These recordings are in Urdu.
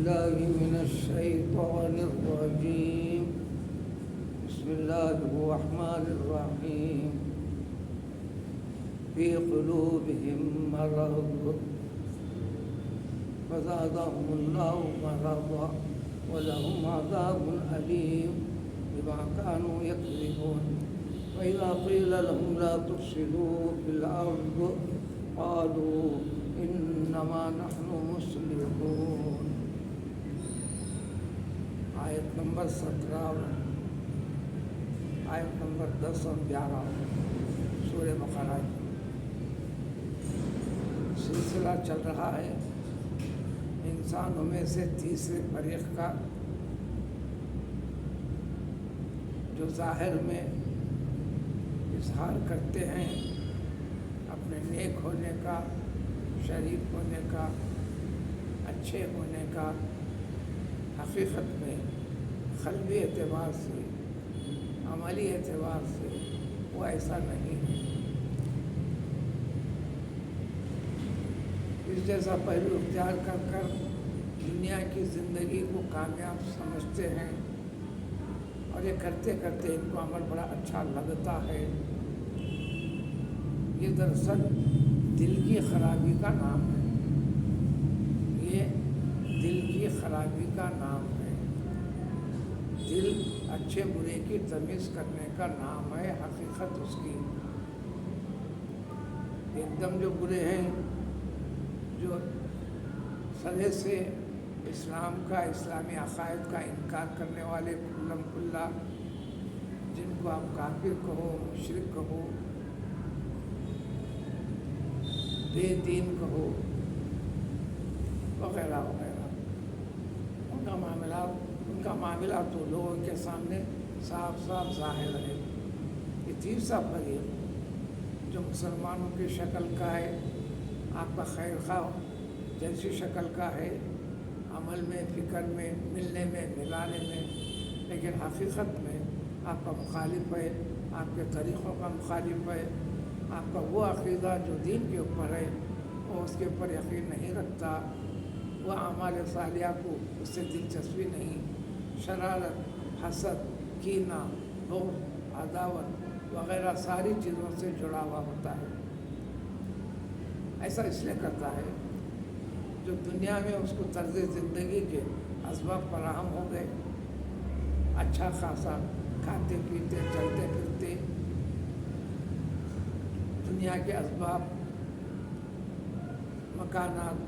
بالله من الشيطان الرجيم. بسم الله الرحمن الرحيم. في قلوبهم مرض فزادهم الله مرضا ولهم عذاب أليم بما كانوا يكذبون. وإذا قيل لهم لا تفسدوا في الأرض قالوا إنما نحن مصلحون. آیت نمبر 17 آیت نمبر 10 اور 11 سورہ بقرہ. سلسلہ چل رہا ہے انسانوں میں سے تیسرے فریق کا، جو ظاہر میں اظہار کرتے ہیں اپنے نیک ہونے کا، شریف ہونے کا، اچھے ہونے کا، حقیقت میں قلبی اعتبار سے، عملی اعتبار سے وہ ایسا نہیں ہے. اس جیسا پہلو اختیار کر کر دنیا کی زندگی کو کامیاب سمجھتے ہیں، اور یہ کرتے کرتے ان کو عمل بڑا اچھا لگتا ہے. یہ دراصل دل کی خرابی کا نام ہے. یہ دل کی خرابی کا نام ہے. دل اچھے برے کی تمیز کرنے کا نام ہے. حقیقت اس کی ایک دم جو برے ہیں، جو سرے سے اسلام کا، اسلامی عقائد کا انکار کرنے والے، کلم کلا جن کو آپ کافر کہو، مشرک کہو، بے دین کہو، وغیرہ وغیرہ، ان کا معاملہ تو لوگوں کے سامنے صاف صاف ظاہر ہے. یہ تیسرا فریق جو مسلمانوں کی شکل کا ہے، آپ کا خیر خواہ جیسی شکل کا ہے، عمل میں، فکر میں، ملنے میں، ملانے میں، لیکن حقیقت میں آپ کا مخالف ہے، آپ کے طریقوں کا مخالف ہے. آپ کا وہ عقیدہ جو دین کے اوپر ہے وہ اس کے اوپر یقین نہیں رکھتا. وہ اعمال صالحہ کو اس سے دلچسپی نہیں. شرارت، حسد، کینہ، بغض، عداوت وغیرہ ساری چیزوں سے جڑا ہوا ہوتا ہے. ایسا اس لیے کرتا ہے جو دنیا میں اس کو طرز زندگی کے اسباب فراہم ہو گئے، اچھا خاصا کھاتے پیتے چلتے پھرتے، دنیا کے اسباب، مکانات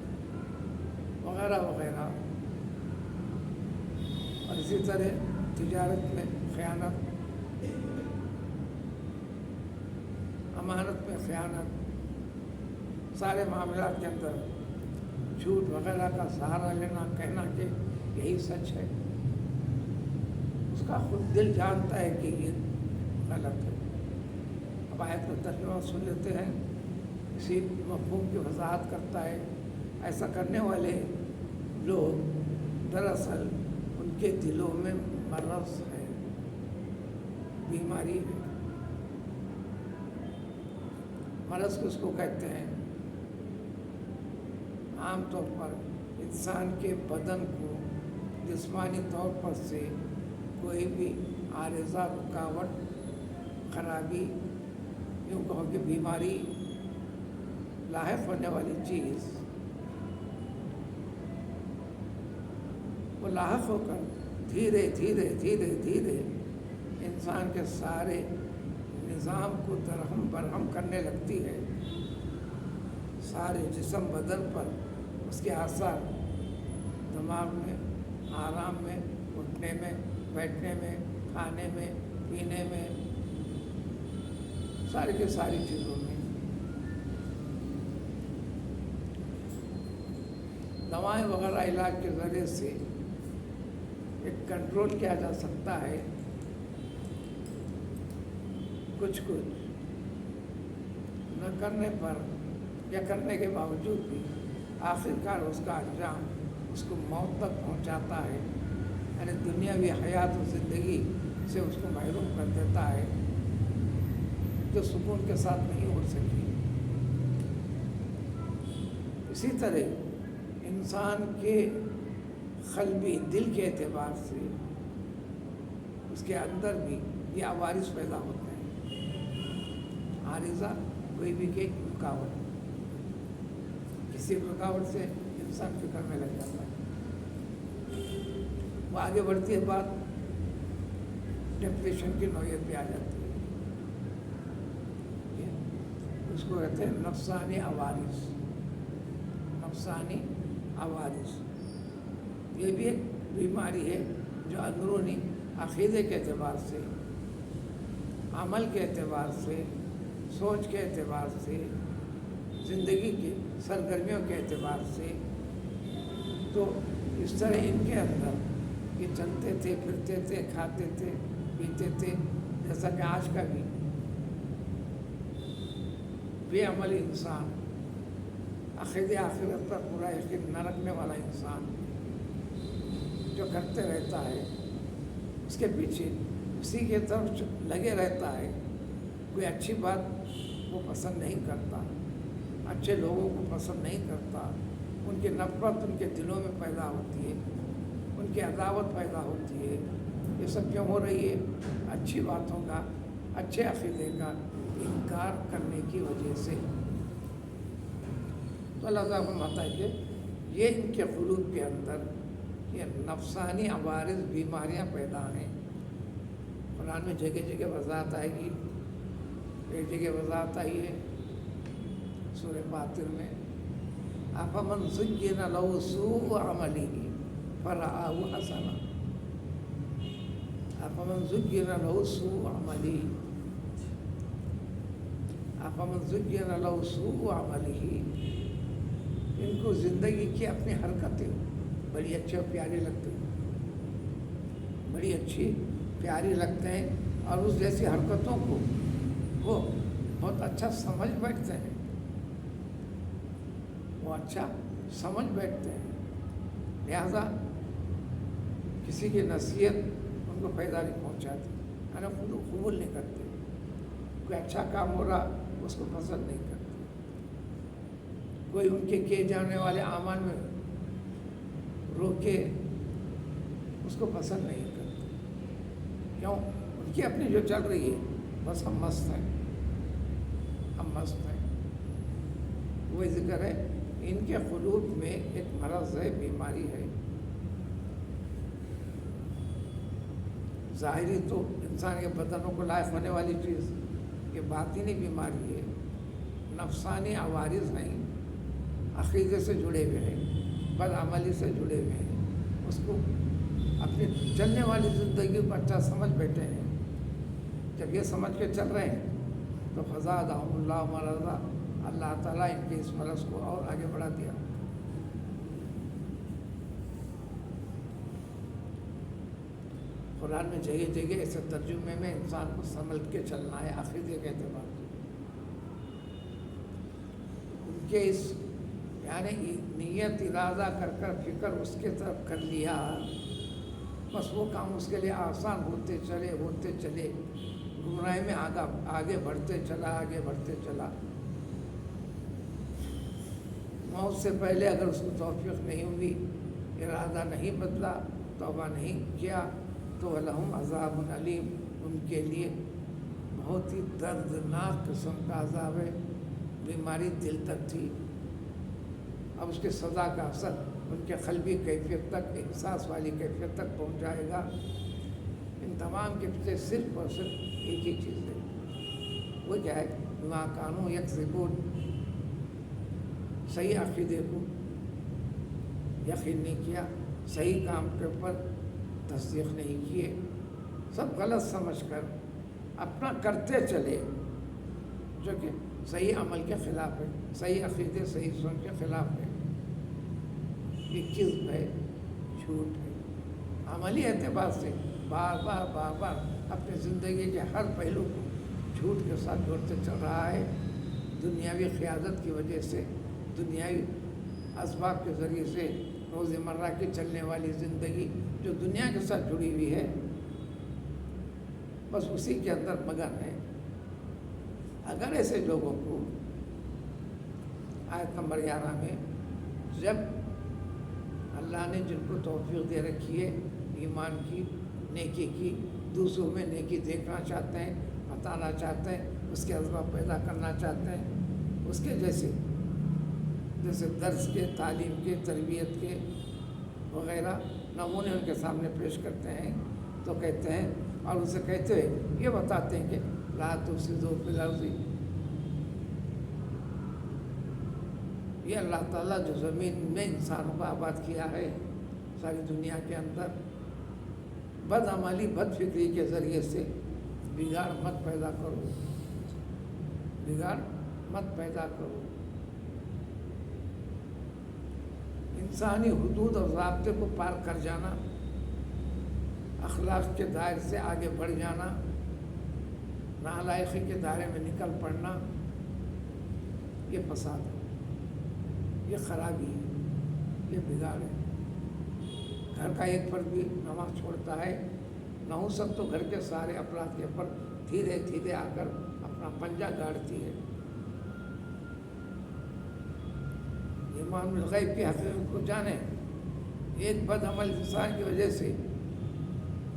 وغیرہ وغیرہ، اور اسی طرح تجارت میں خیانت، امانت میں خیانت، سارے معاملات کے اندر جھوٹ وغیرہ کا سہارا لینا، کہنا کہ یہی سچ ہے. اس کا خود دل جانتا ہے کہ یہ غلط ہے. اب آیت کا ترجمہ سن لیتے ہیں، اسی مفہوم کی وضاحت کرتا ہے. ایسا کرنے والے لوگ دراصل ان کے دلوں میں مرض ہے، بیماری ہے. مرض کس کو کہتے ہیں؟ عام طور پر انسان کے بدن کو جسمانی طور پر سے کوئی بھی عارضہ، رکاوٹ، خرابی، یوں کہو کہ بیماری لاحق ہونے والی چیز، وہ لاحق ہو کر دھیرے دھیرے دھیرے دھیرے انسان کے سارے نظام کو درہم برہم کرنے لگتی ہے. سارے جسم بدن پر اس کے آثار، دماغ میں، آرام میں، اٹھنے میں، بیٹھنے میں، کھانے میں، پینے میں، ساری کی ساری چیزوں میں. دوائیں وغیرہ علاج کے ذریعے سے ایک کنٹرول کیا جا سکتا ہے. کچھ نہ کرنے پر یا کرنے کے باوجود بھی آخرکار اس کا انجام اس کو موت تک پہنچاتا ہے. یعنی دنیاوی حیات و زندگی سے اس کو محروم کر دیتا ہے، جو سکون کے ساتھ نہیں ہو سکی. اسی طرح انسان کے قلبی دل کے اعتبار سے اس کے اندر بھی یہ عوارض پیدا ہوتے ہیں. عارضہ کوئی بھی کہ رکاوٹ، کسی رکاوٹ سے انسان فکر میں لگ جاتا ہے. وہ آگے بڑھتی ہے بات ڈپریشن کی نوعیت پہ آ جاتی ہے. اس کو کہتے ہیں نفسانی عوارض. نفسانی عوارض یہ بھی ایک بیماری ہے جو اندرونی عقیدے کے اعتبار سے، عمل کے اعتبار سے، سوچ کے اعتبار سے، زندگی کی سرگرمیوں کے اعتبار سے، تو اس طرح ان کے اندر یہ چلتے تھے، پھرتے تھے، کھاتے تھے، پیتے تھے. جیسا کہ آج کا بھی بے عمل انسان، عقیدے آخرت پر پورا یقین نہ رکھنے والا انسان جو کرتے رہتا ہے، اس کے پیچھے اسی کے طرف لگے رہتا ہے. کوئی اچھی بات وہ پسند نہیں کرتا، اچھے لوگوں کو پسند نہیں کرتا. ان کی نفرت ان کے دلوں میں پیدا ہوتی ہے، ان کی عداوت پیدا ہوتی ہے. یہ سب کیوں ہو رہی ہے؟ اچھی باتوں کا، اچھے عقیدے کا انکار کرنے کی وجہ سے. تو اللہ تعالیٰ فرماتا ہے کہ یہ ان کے قلوب کے اندر یہ نفسانی عوارض بیماریاں پیدا ہیں. قرآن میں جگہ جگہ وضاحت آئے گی. ایک جگہ وضاحت آئی ہے سورہ فاطر میں، أَفَمَنْ زُيِّنَ لَهُ سُوءُ عَمَلِهِ فَرَآهُ حَسَنًا. أَفَمَنْ زُيِّنَ لَهُ سُوءُ عَمَلِهِ، أَفَمَنْ زُيِّنَ لَهُ سُوءُ عَمَلِهِ، ان کو زندگی کی اپنی حرکتیں بڑی اچھی اور پیاری لگتی ہیں، بڑی اچھی پیاری لگتے ہیں، اور اس جیسی حرکتوں کو وہ بہت اچھا سمجھ بیٹھتے ہیں. وہ اچھا سمجھ بیٹھتے ہیں. لہذا کسی کی نصیحت ان کو فائدہ نہیں پہنچاتی، یعنی خود قبول نہیں کرتے. کوئی اچھا کام ہو رہا اس کو پسند نہیں کرتے. کوئی ان کے کیے جانے والے اعمال میں روکے اس کو پسند نہیں کرتے. کیوں؟ ان کی اپنی جو چل رہی ہے بس ہم مست ہیں، ہم مست ہیں. وہی ذکر ہے ان کے قلوب میں ایک مرض ہے، بیماری ہے. ظاہری تو انسان کے بدنوں کو لائق ہونے والی چیز، یہ باطنی بیماری ہے. نفسانی عوارض نہیں، عقیدے سے جڑے ہوئے ہیں، بدعملی سے جڑے ہوئے ہیں. اس کو اپنی چلنے والی زندگی کو اچھا سمجھ بیٹھے ہیں. جب یہ سمجھ کے چل رہے ہیں تو فزادہم اللہ مرضا، اللہ تعالیٰ ان کے اس مرض کو اور آگے بڑھا دیا. قرآن میں جگہ جگہ ایسے ترجمے میں انسان کو سمجھ کے چلنا ہے عقیدے کے اعتبار سے. ان کے اس یعنی نیت ارادہ کر کر فکر اس کے طرف کر لیا، بس وہ کام اس کے لیے آسان ہوتے چلے، گمراہی میں آگے بڑھتے چلا. موت سے پہلے اگر اس کو توفیق نہیں ہوئی، ارادہ نہیں بدلا، توبہ نہیں کیا، تو لہم عذاب علیم، ان کے لیے بہت ہی دردناک قسم کا عذاب ہے. بیماری دل تک تھی، اب اس کے سزا کا اثر ان کے قلبی کیفیت تک، احساس والی کیفیت تک پہنچ جائے گا. ان تمام کے پیچھے صرف اور صرف ایک ہی چیز ہے، وہ کیا ہے؟ بما کانوا یکذبون. صحیح عقیدے کو یقین نہیں کیا، صحیح کام کے اوپر تصدیق نہیں کیے، سب غلط سمجھ کر اپنا کرتے چلے، جو کہ صحیح عمل کے خلاف ہے، صحیح عقیدے صحیح سوچ کے خلاف ہے. یہ کذب ہے، جھوٹ ہے. عملی اعتبار سے بار بار اپنی زندگی کے ہر پہلو کو جھوٹ کے ساتھ جوڑتے چل رہا ہے. دنیاوی قیادت کی وجہ سے، دنیاوی اسباب کے ذریعے سے روزمرہ کی چلنے والی زندگی جو دنیا کے ساتھ جڑی ہوئی ہے، بس اسی کے اندر مگن ہے. اگر ایسے لوگوں کو آیت نمبر 11 میں جب اللہ نے جن کو توفیق دے رکھی ہے ایمان کی، نیکی کی، دوسروں میں نیکی دیکھنا چاہتے ہیں، بتانا چاہتے ہیں، اس کے اسباب پیدا کرنا چاہتے ہیں، اس کے جیسے درس کے، تعلیم کے، تربیت کے وغیرہ نمونے ان کے سامنے پیش کرتے ہیں، تو کہتے ہیں اور اسے کہتے ہوئے یہ بتاتے ہیں کہ لا تفسدوا فی الارض، یہ اللہ تعالیٰ جو زمین میں انسانوں کو آباد کیا ہے ساری دنیا کے اندر، بد عملی، بد فکری کے ذریعے سے بگاڑ مت پیدا کرو، بگاڑ مت پیدا کرو، انسانی حدود اور ضابطے کو پار کر جانا، اخلاق کے دائرے سے آگے بڑھ جانا، نالائقی کے دائرے میں نکل پڑنا، یہ فساد ہے، یہ خرابی ہے، یہ بگاڑ ہے۔ گھر کا ایک فرد بھی نماز چھوڑتا ہے، نحوست تو گھر کے سارے افراد کے اوپر دھیرے دھیرے آ کر اپنا پنجہ گاڑتی ہے۔ ایمان بالغیب کی حقیقت کو جانیں، ایک بد عمل انسان کی وجہ سے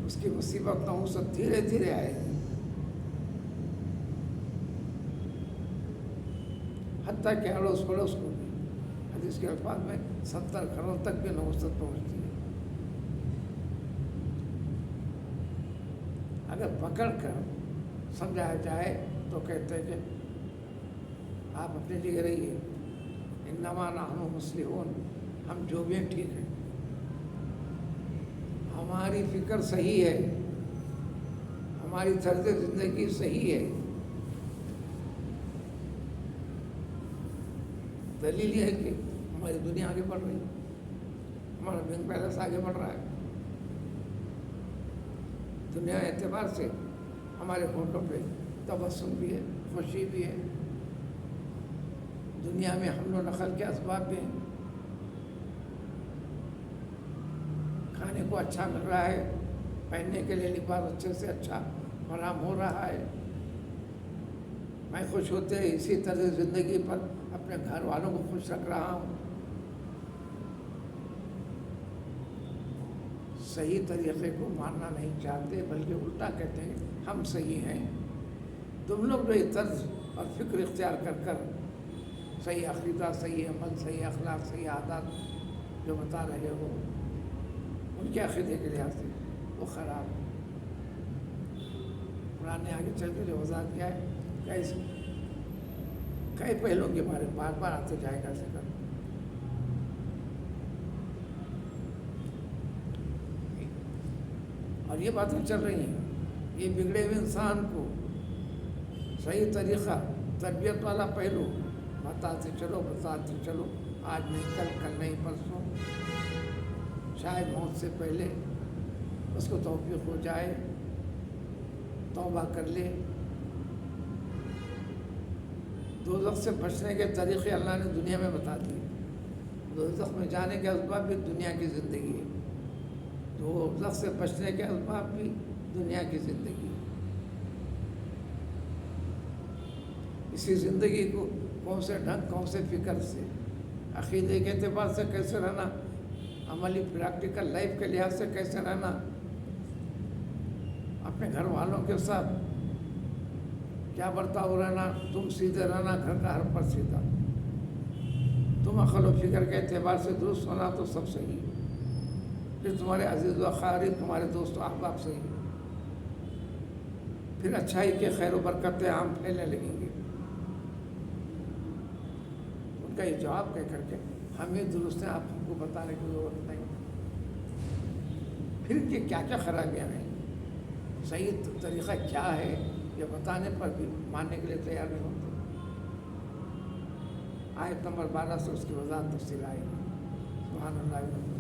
اس کی مصیبت نحوست دھیرے دھیرے آئے گی، حتیٰ کہ اڑوس پڑوس کو بھی، حدیث کے الفاظ میں 70 گھروں تک بھی نحوست پہنچتی ہے۔ اگر پکڑ کر سمجھایا جائے تو کہتے ہیں کہ آپ اپنی جگہ رہیے، انما نحن مصلحون، ہم جو بھی ہیں ٹھیک ہے، ہماری فکر صحیح ہے، ہماری طرز زندگی صحیح ہے۔ دلیل یہ ہے کہ ہماری دنیا آگے بڑھ رہی ہے، ہمارا بینک بیلنس آگے بڑھ رہا ہے، دنیا اعتبار سے ہمارے ہونٹوں پہ تبسم بھی ہے، خوشی بھی ہے، دنیا میں حمل و نقل کے اسباب بھی ہیں، کھانے کو اچھا مل رہا ہے، پہننے کے لیے لباس اچھے سے اچھا فراہم ہو رہا ہے، میں خوش ہوتے اسی طرز زندگی پر اپنے گھر والوں کو خوش رکھ رہا ہوں۔ صحیح طریقے کو ماننا نہیں چاہتے، بلکہ الٹا کہتے ہیں ہم صحیح ہیں۔ تم لوگ جو یہ طرز اور فکر اختیار کر کر صحیح عقیدہ، صحیح عمل، صحیح اخلاق، صحیح عادات جو بتا رہے ہو، ان کے عقیدے کے لحاظ سے وہ خراب ہے۔ قرآن نے آگے چل کے جو وضاحت کیا ہے، کئی پہلوؤں کے بارے میں بار بار آتے جائے گا ذکر۔ اور یہ باتیں چل رہی ہیں، یہ بگڑے ہوئے انسان کو صحیح طریقہ، تربیت والا پہلو بتاتے چلو، آج نہیں کل نہیں پرسوں، شاید موت سے پہلے اس کو توفیق ہو جائے، توبہ کر لے۔ دوزخ سے بچنے کے طریقے اللہ نے دنیا میں بتا دیے، دوزخ میں جانے کے اسباب بھی دنیا کی زندگی ہے، دوزخ سے بچنے کے اسباب بھی دنیا کی زندگی ہے۔ اسی زندگی کو کون سے ڈھنگ، کون سے فکر سے، عقیدے کے اعتبار سے کیسے رہنا، عملی پریکٹیکل لائف کے لحاظ سے کیسے رہنا، اپنے گھر والوں کے ساتھ کیا برتاؤ رہنا، تم سیدھے رہنا، گھر کا ہر پر سیدھا، تم عقل و فکر کے اعتبار سے درست ہونا تو سب صحیح، پھر تمہارے عزیز و اقارب، تمہارے دوست و احباب صحیح، پھر اچھائی کے خیر و برکتیں عام پھیلنے لگیں گے۔ ان کا یہ جواب کہہ کر کے ہمیں درست ہے، آپ ہم کو بتانے کی ضرورت نہیں۔ پھر کہ کیا کیا خرابیاں ہیں، صحیح طریقہ کیا ہے، یہ بتانے پر بھی ماننے کے لیے تیار نہیں ہوتے۔ آیت نمبر 12 سے اس کی وضاحت تفصیل آئے گی۔ سبحان اللہ۔